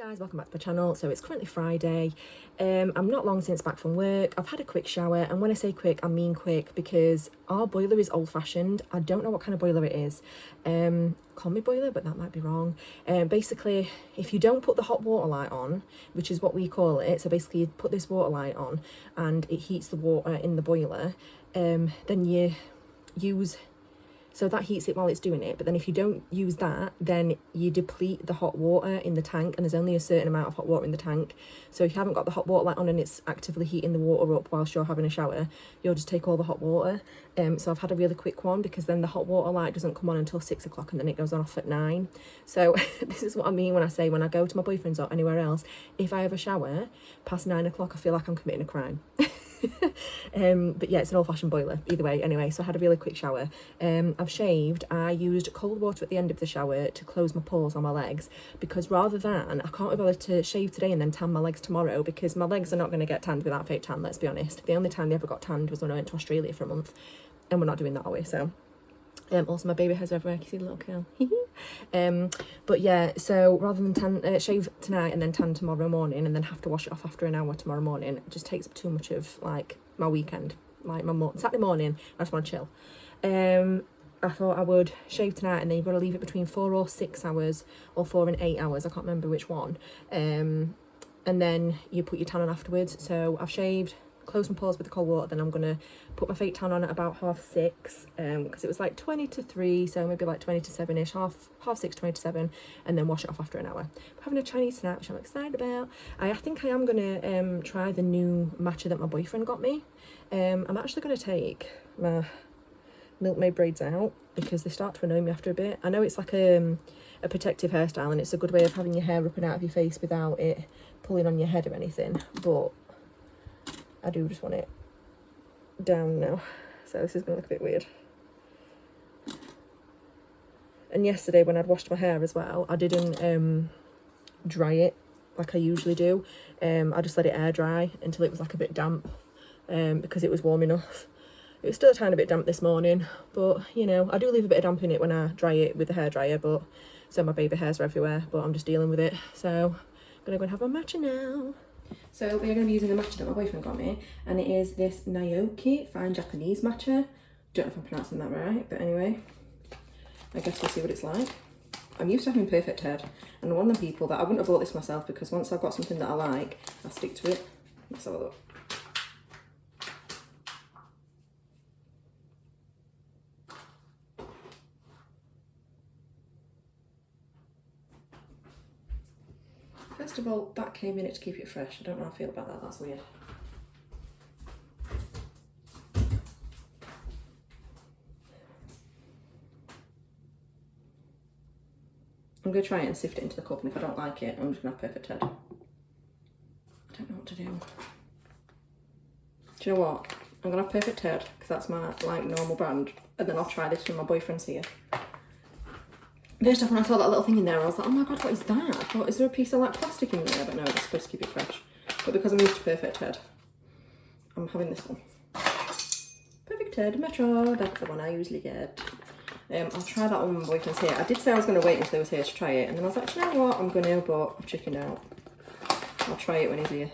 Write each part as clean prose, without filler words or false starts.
Guys, welcome back to my channel. So it's currently Friday. I'm not long since back from work. I've had a quick shower, and when I say quick, I mean quick, because our boiler is old-fashioned. I don't know what kind of boiler it is. Combi boiler, but that might be wrong. Basically, if you don't put the hot water light on, which is what we call it, so basically you put this water light on and it heats the water in the boiler, then you use... So that heats it while it's doing it, but then if you don't use that, then you deplete the hot water in the tank, and there's only a certain amount of hot water in the tank. So if you haven't got the hot water light on and it's actively heating the water up whilst you're having a shower, you'll just take all the hot water. So I've had a really quick one, because then the hot water light doesn't come on until 6 o'clock, and then it goes off at 9. So this is what I mean when I say, when I go to my boyfriend's or anywhere else, if I have a shower past 9 o'clock, I feel like I'm committing a crime. But yeah, it's an old-fashioned boiler either way. Anyway, so I had a really quick shower. I've shaved. I used cold water at the end of the shower to close my pores on my legs, because rather than, I can't be bothered to shave today and then tan my legs tomorrow, because my legs are not going to get tanned without fake tan, let's be honest. The only time they ever got tanned was when I went to Australia for a month, and we're not doing that, are we? So also my baby hairs are everywhere. Can you see the little curl? But yeah, so rather than shave tonight and then tan tomorrow morning and then have to wash it off after an hour tomorrow morning, it just takes up too much of like my weekend. Like my Saturday morning, I just want to chill. I thought I would shave tonight, and then you've got to leave it between 4 or 6 hours, or 4 and 8 hours, I can't remember which one. And then you put your tan on afterwards. So I've shaved, close my pores with the cold water, then I'm gonna put my fake tan on at about 6:30, because it was like 20 to 3, so maybe like 20 to 7ish, half 6, 20 to 7, and then wash it off after an hour. I'm having a Chinese snack, which I'm excited about. I think I am gonna try the new matcha that my boyfriend got me. I'm actually gonna take my milkmaid braids out, because they start to annoy me after a bit. I know it's like a protective hairstyle, and it's a good way of having your hair ripping out of your face without it pulling on your head or anything, but I do just want it down now, so this is going to look a bit weird. And yesterday when I'd washed my hair as well, I didn't dry it like I usually do. I just let it air dry until it was like a bit damp, because it was warm enough. It was still a tiny bit damp this morning, but you know, I do leave a bit of damp in it when I dry it with the hairdryer, but so my baby hairs are everywhere, but I'm just dealing with it. So I'm going to go and have a matcha now. So we're going to be using the matcha that my boyfriend got me, and it is this Naoki fine Japanese matcha. Don't know if I'm pronouncing that right, but anyway, I guess we'll see what it's like. I'm used to having perfect head, and one of the people that I wouldn't have bought this myself, because once I've got something that I like, I stick to it. Let's have a look. First of all, that came in it to keep it fresh. I don't know how I feel about that, that's weird. I'm going to try it and sift it into the cup, and if I don't like it, I'm just going to have perfect head. I don't know what to do. Do you know what? I'm going to have perfect head, because that's my like normal brand, and then I'll try this when my boyfriend's here. First off, when I saw that little thing in there, I was like, oh my god, what is that? I thought, is there a piece of like plastic in there? But no, it's supposed to keep it fresh. But because I'm used to perfect head, I'm having this one. Perfect head Metro, that's the one I usually get. I'll try that one when my boyfriend's here. I did say I was going to wait until he was here to try it, and then I was like, you know what, I'm going to, but I've chickened out. I'll try it when he's here.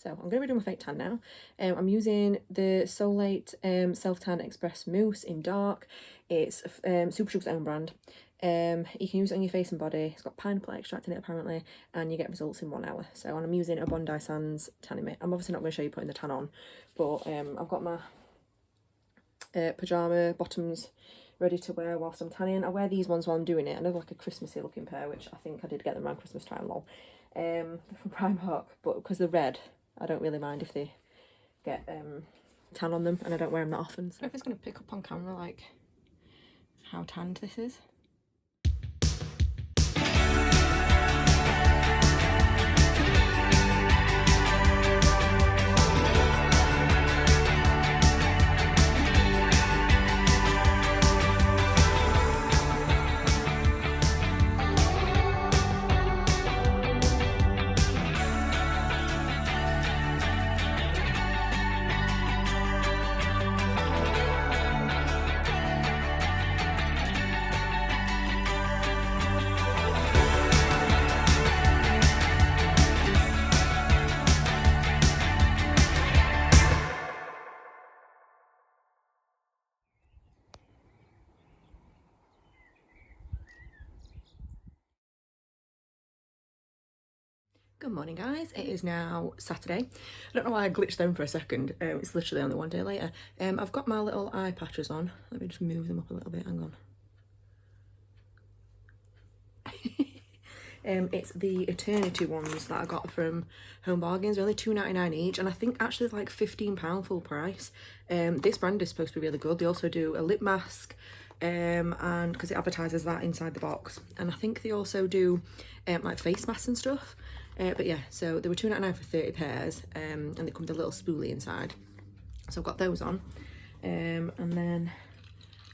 So I'm going to be doing my fake tan now. I'm using the Solate Self Tan Express Mousse in dark. It's Super Sugar's own brand. You can use it on your face and body. It's got pineapple extract in it apparently, and you get results in 1 hour. So, and I'm using a Bondi Sands tanning mitt. I'm obviously not going to show you putting the tan on, but I've got my pyjama bottoms ready to wear whilst I'm tanning. I wear these ones while I'm doing it. Another like a Christmassy looking pair, which I think I did get them around Christmas time, lol. They're from Primark, but because they're red, I don't really mind if they get tan on them, and I don't wear them that often. So I don't know if it's going to pick up on camera like how tanned this is. Good morning guys, it is now Saturday. I don't know why I glitched them for a second, it's literally only one day later. I've got my little eye patches on, let me just move them up a little bit, hang on. It's the Eternity ones that I got from Home Bargains. They're only £2.99 each, and I think actually it's like £15 full price. This brand is supposed to be really good. They also do a lip mask, and because it advertises that inside the box, and I think they also do like face masks and stuff. But yeah, so they were £2.99 for 30 pairs, and they come with a little spoolie inside. So I've got those on, and then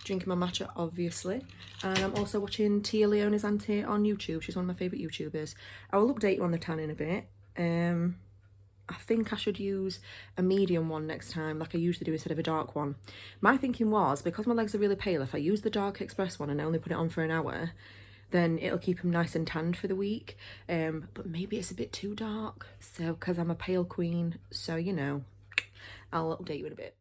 drinking my matcha, obviously, and I'm also watching Tia Leone's Auntie on YouTube. She's one of my favourite YouTubers. I will update you on the tan in a bit. I think I should use a medium one next time, like I usually do, instead of a dark one. My thinking was, because my legs are really pale, if I use the dark express one and I only put it on for an hour, then it'll keep them nice and tanned for the week. But maybe it's a bit too dark, so because I'm a pale queen, so you know, I'll update you in a bit.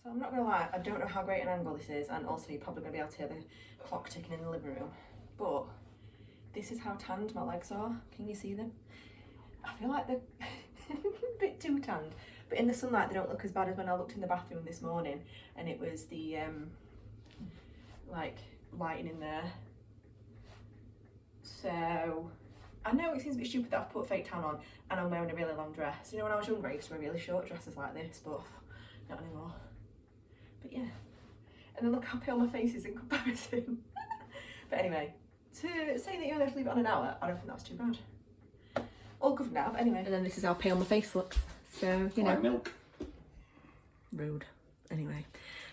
So I'm not gonna lie, I don't know how great an angle this is, and also you're probably gonna be able to hear the clock ticking in the living room, but this is how tanned my legs are. Can you see them? I feel like they're a bit too tanned, but in the sunlight they don't look as bad as when I looked in the bathroom this morning and it was the like lighting in there. So I know it seems a bit stupid that I've put fake tan on and I'm wearing a really long dress. You know, when I was younger I used to wear really short dresses like this, but not anymore. But yeah. And then look how pale my face is in comparison. But anyway, to say that you only have to leave it on an hour, I don't think that's too bad. All good now, but anyway. And then this is how pale my face looks. So, you know. Like milk. Rude. Anyway.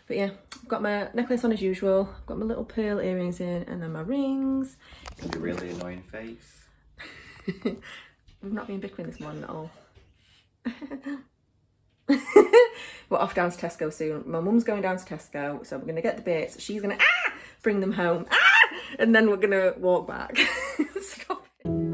But yeah, I've got my necklace on as usual. I've got my little pearl earrings in and then my rings. It's a really annoying face. We've not been bickering this morning at all. We're off down to Tesco soon. My mum's going down to Tesco, so we're going to get the bits. She's going to bring them home. And then we're going to walk back. Stop it.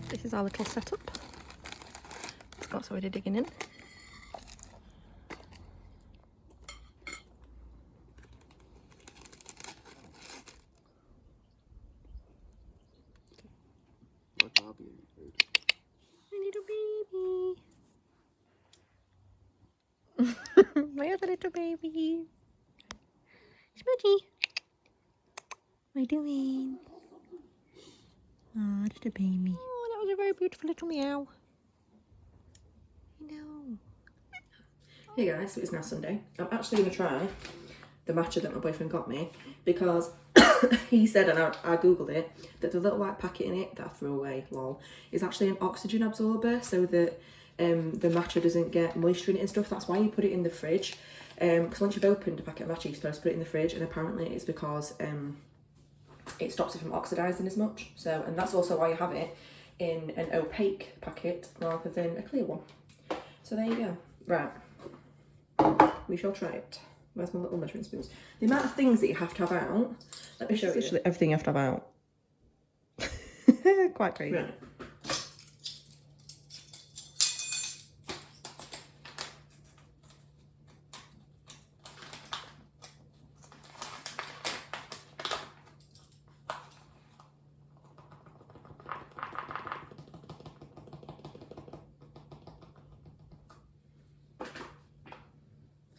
This is our little setup. Scott's already digging in. My little baby. My other little baby. Smudgy. What are you doing? Oh, little baby. Oh, that was a very beautiful little meow. I know. Hey guys, so it's now Sunday. I'm actually going to try the matcha that my boyfriend got me because he said, and I googled it, that the little white packet in it that I threw away, lol, is actually an oxygen absorber so that the matcha doesn't get moisture in it and stuff. That's why you put it in the fridge. Because once you've opened a packet of matcha, you're supposed to put it in the fridge, and apparently it's because it stops it from oxidising as much. So, and that's also why you have it in an opaque packet rather than a clear one. So there you go. Right, we shall try it. Where's my little measuring spoons? The amount of things that you have to have out. Let me show you. Literally everything you have to have out. Quite crazy. Right.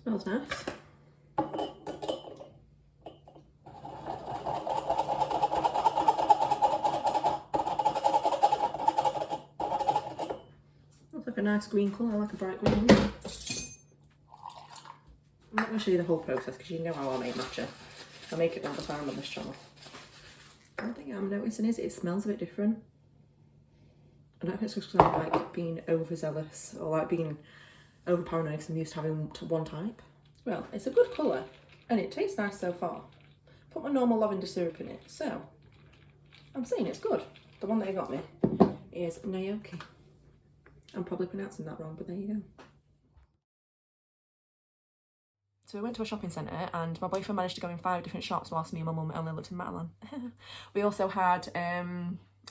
Smells nice. Looks like a nice green colour, I like a bright green. I'm not going to show you the whole process because you know how I make matcha. I make it all the time on this channel. One thing I'm noticing is it smells a bit different. I don't know if it's just because I like being overzealous or like being overparanoid because I'm used to having one type. Well, it's a good colour and it tastes nice so far. Put my normal lavender syrup in it, so I'm saying it's good. The one that he got me is Naoki. I'm probably pronouncing that wrong, but there you go. So we went to a shopping centre and my boyfriend managed to go in 5 different shops whilst me and my mum only looked in Matalan. We also had,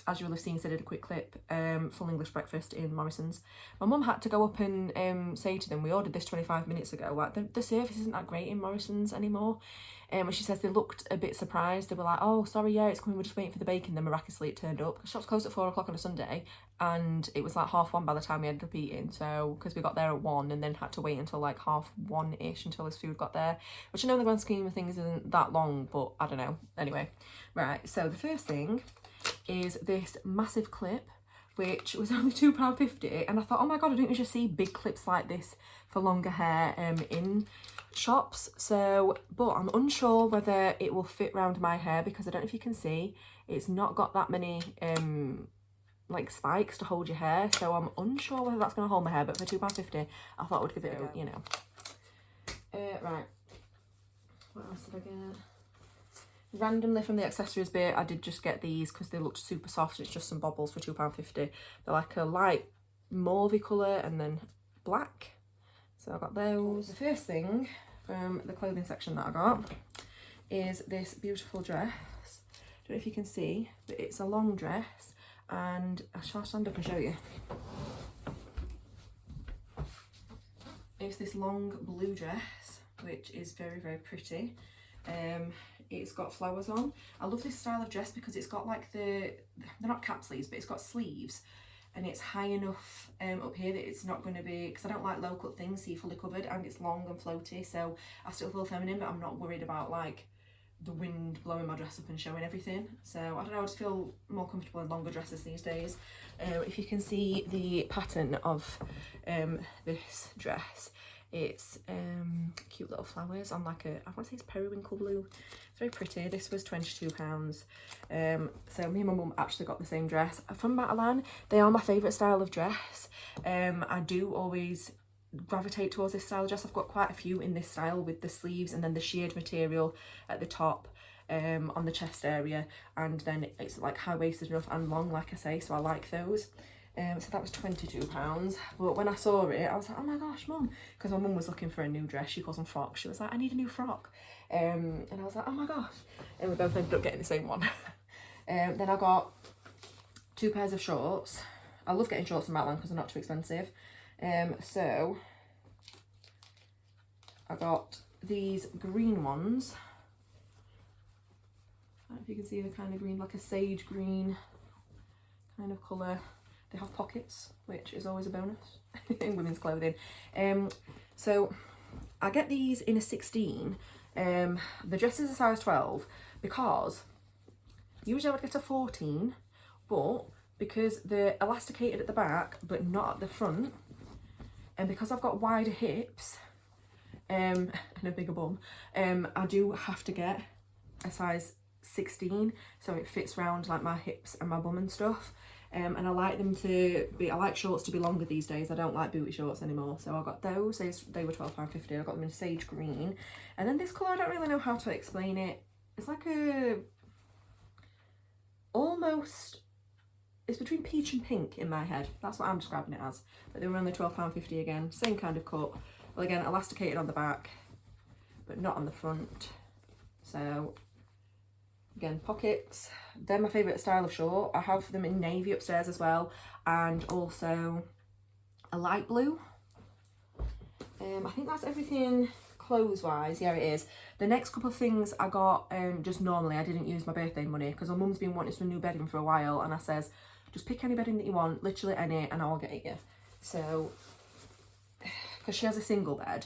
as you will have seen, so I did a quick clip, full English breakfast in Morrison's. My mum had to go up and say to them, we ordered this 25 minutes ago, like the service isn't that great in Morrison's anymore. And she says they looked a bit surprised. They were like, oh, sorry, yeah, it's coming, we're just waiting for the bacon. Then miraculously it turned up. The shop's closed at 4 o'clock on a Sunday and it was like 1:30 by the time we ended up eating. So, because we got there at 1 and then had to wait until like 1:30-ish until his food got there, which I know in the grand scheme of things isn't that long, but I don't know. Anyway, right, so the first thing is this massive clip, which was only £2.50, and I thought, oh my god, I didn't just see big clips like this for longer hair in shops. So, but I'm unsure whether it will fit round my hair because I don't know if you can see, it's not got that many like spikes to hold your hair, so I'm unsure whether that's going to hold my hair, but for £2.50 I thought I would give it a go, you know. Right, what else did I get? Randomly from the accessories bit, I did just get these because they looked super soft. It's just some bobbles for £2.50. They're like a light mauvey colour and then black. So I got those. The first thing from the clothing section that I got is this beautiful dress. I don't know if you can see, but it's a long dress and I shall stand up and show you. It's this long blue dress, which is very, very pretty. It's got flowers on. I love this style of dress because it's got like they're not cap sleeves, but it's got sleeves, and it's high enough up here that it's not going to be, because I don't like low cut things, see fully covered, and it's long and floaty, so I still feel feminine, but I'm not worried about like the wind blowing my dress up and showing everything. So I don't know, I just feel more comfortable in longer dresses these days. If you can see the pattern of this dress, it's cute little flowers on like I want to say it's periwinkle blue. It's very pretty. This was £22. So me and my mum actually got the same dress from Matalan. They are my favourite style of dress. I do always gravitate towards this style of dress. I've got quite a few in this style with the sleeves and then the sheared material at the top on the chest area, and then it's like high-waisted enough and long, like I say, so I like those. So that was £22, but when I saw it I was like, oh my gosh, mum, because my mum was looking for a new dress. She calls them frocks. She was like, I need a new frock, and I was like, oh my gosh, and we both ended up getting the same one. Then I got 2 pairs of shorts. I love getting shorts from Matalan because they're not too expensive. So I got these green ones. I don't know if you can see the kind of green, like a sage green kind of colour. They have pockets, which is always a bonus in women's clothing. So I get these in a 16. The dress is a size 12 because usually I would get a 14, but because they're elasticated at the back but not at the front, and because I've got wider hips and a bigger bum, I do have to get a size 16 so it fits round like my hips and my bum and stuff. And I like them to be, I like shorts to be longer these days. I don't like booty shorts anymore. So I got those. They were £12.50. I got them in sage green. And then this colour, I don't really know how to explain it. It's like almost, it's between peach and pink in my head. That's what I'm describing it as. But they were only £12.50 again. Same kind of cut. Well, again, elasticated on the back, but not on the front. So again, pockets. They're my favourite style of short. I have them in navy upstairs as well, and also a light blue. I think that's everything clothes wise. Yeah, it is. The next couple of things I got just normally. I didn't use my birthday money because my mum's been wanting some new bedding for a while, and I says, just pick any bedding that you want, literally any, and I'll get it you. So because she has a single bed,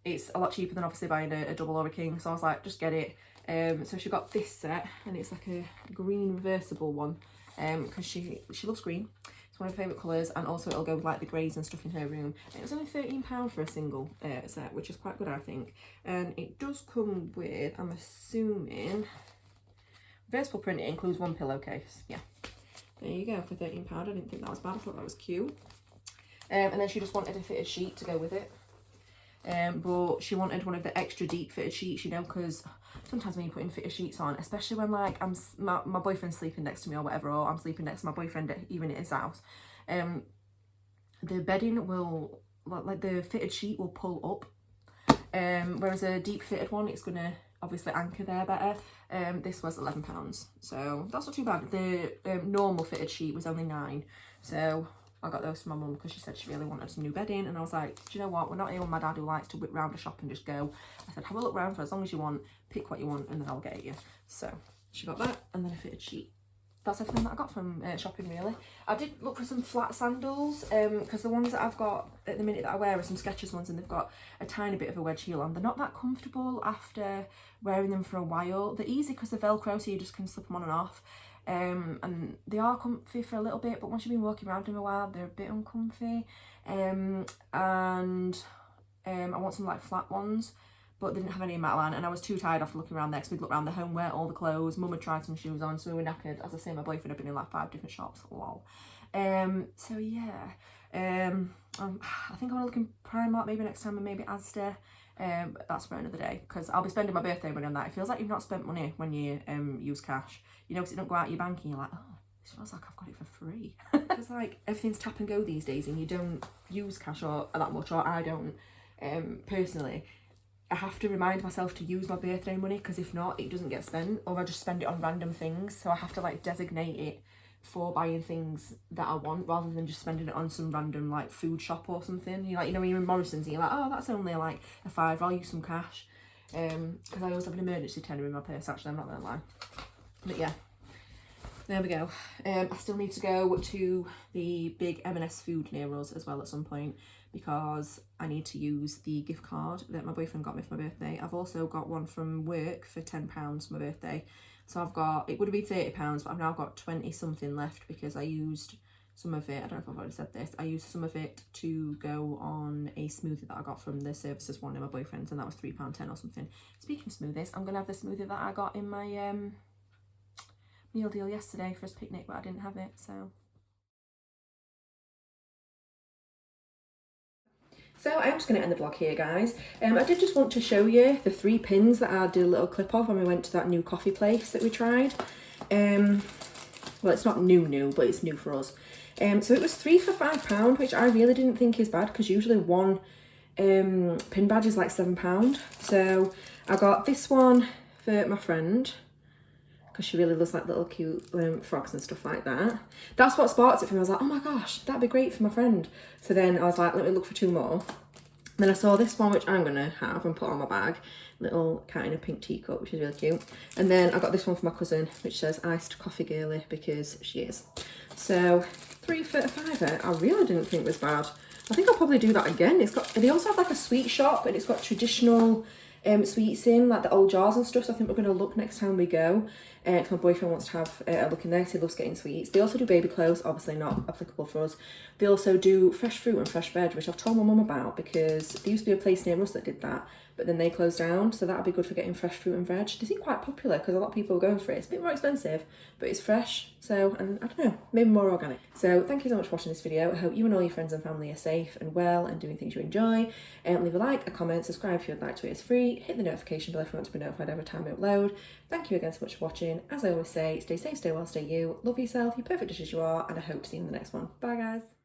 it's a lot cheaper than obviously buying a double or a king, so I was like, just get it. So she got this set, and it's like a green reversible one, because she loves green. It's one of her favourite colours, and also it'll go with like the greys and stuff in her room. And it was only £13 for a single set, which is quite good, I think. And it does come with, I'm assuming, reversible print. It includes one pillowcase. Yeah, there you go, for £13. I didn't think that was bad. I thought that was cute. And then she just wanted a fitted sheet to go with it. But she wanted one of the extra deep fitted sheets, you know, because sometimes when you put in fitted sheets on, especially when like my boyfriend's sleeping next to me or whatever, or I'm sleeping next to my boyfriend even at his house, the bedding will, like the fitted sheet will pull up, whereas a deep fitted one, it's gonna obviously anchor there better. This was £11, so that's not too bad. The normal fitted sheet was only £9, so I got those for my mum because she said she really wanted some new bedding, and I was like, do you know what, we're not here with my dad who likes to whip round a shop and just go. I said, have a look round for as long as you want, pick what you want, and then I'll get it you. So she got that, and then a fitted sheet. That's everything that I got from shopping, really. I did look for some flat sandals, because the ones that I've got at the minute that I wear are some Skechers ones, and they've got a tiny bit of a wedge heel on. They're not that comfortable after wearing them for a while. They're easy because they're Velcro, so you just can slip them on and off. And they are comfy for a little bit, but once you've been walking around in a while, they're a bit uncomfy. And I want some like flat ones, but they didn't have any in Matalan, and I was too tired after looking around there because we'd looked around the homeware, all the clothes. Mum had tried some shoes on, so we were knackered. As I say, my boyfriend had been in like 5 different shops. Lol. So yeah, I think I want to look in Primark maybe next time, and maybe Asda. But that's for another day, because I'll be spending my birthday money on that. It feels like you've not spent money when you use cash, you know, because it don't go out of your bank and you're like, oh, this feels like I've got it for free. It's like everything's tap and go these days, and you don't use cash or that much, or I don't. Personally, I have to remind myself to use my birthday money, because if not, it doesn't get spent, or I just spend it on random things. So I have to like designate it for buying things that I want rather than just spending it on some random like food shop or something. You like, you know, when you're in Morrison's and you're like, oh, that's only like a £5, I'll use some cash. Because I always have an emergency tenner in my purse, actually, I'm not gonna lie. But yeah, there we go. I still need to go to the big M&S food near us as well at some point, because I need to use the gift card that my boyfriend got me for my birthday. I've also got one from work for £10 for my birthday. So I've got, it would have been £30, but I've now got 20 something left because I used some of it, I don't know if I've already said this, I used some of it to go on a smoothie that I got from the services one of my boyfriend's, and that was £3.10 or something. Speaking of smoothies, I'm going to have the smoothie that I got in my meal deal yesterday for his picnic, but I didn't have it, so. So I'm just going to end the vlog here, guys. I did just want to show you the 3 pins that I did a little clip of when we went to that new coffee place that we tried. Well, it's not new, but it's new for us. So it was 3 for £5, which I really didn't think is bad, because usually one pin badge is like £7. So I got this one for my friend, because she really loves like little cute frogs and stuff like that. That's what sparked it for me. I was like, oh my gosh, that'd be great for my friend. So then I was like, let me look for 2 more. Then I saw this one, which I'm gonna have and put on my bag. Little cat in a pink teacup, which is really cute. And then I got this one for my cousin, which says iced coffee girly, because she is. So 3 for £5, I really didn't think was bad. I think I'll probably do that again. It's got, they also have like a sweet shop, and it's got traditional sweets in, like the old jars and stuff. So I think we're going to look next time we go. Because my boyfriend wants to have a look in there, because he loves getting sweets. They also do baby clothes, obviously not applicable for us. They also do fresh fruit and fresh veg, which I've told my mum about, because there used to be a place near us that did that, but then they closed down. So that'd be good for getting fresh fruit and veg. They seem quite popular because a lot of people are going for it. It's a bit more expensive, but it's fresh. So, and I don't know, maybe more organic. So thank you so much for watching this video. I hope you and all your friends and family are safe and well and doing things you enjoy. Leave a like, a comment, subscribe if you'd like to. It's free. Hit the notification bell if you want to be notified every time I upload. Thank you again so much for watching. As I always say, stay safe, stay well, stay you. Love yourself, you're perfect just as you are, and I hope to see you in the next one. Bye guys.